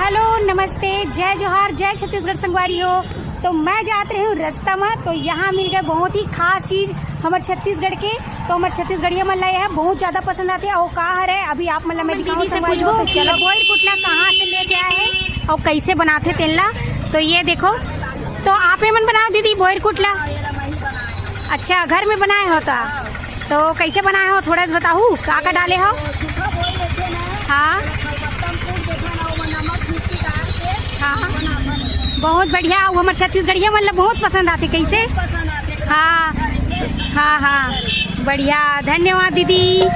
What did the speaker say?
Hello नमस्ते, जय जोहार, जय छत्तीसगढ़ संगवारी हो। तो मैं जात रही हूँ रास्ता में, तो यहाँ मिल गए बहुत ही खास चीज हमारे छत्तीसगढ़ के। तो हमारे छत्तीसगढ़िया मन लाए है बहुत ज्यादा पसंद आते हैं। और कहा है अभी आप मतलब मैं दिखाऊं संगवारी हो। तो चलो बोइर कुटला कहाँ से लेके आए हैं और कैसे बनाते तेला, तो ये देखो। तो आप मन बनाओ दीदी बोइर कुटला? अच्छा, घर में बनाए हो तो कैसे बनाए हो थोड़ा सा बताओ, का डाले हो? हाँ हाँ, बहुत बढ़िया। वो हमारे छत्तीसगढ़िया मतलब बहुत पसंद आती। कैसे? हाँ हाँ हाँ, बढ़िया, धन्यवाद दीदी।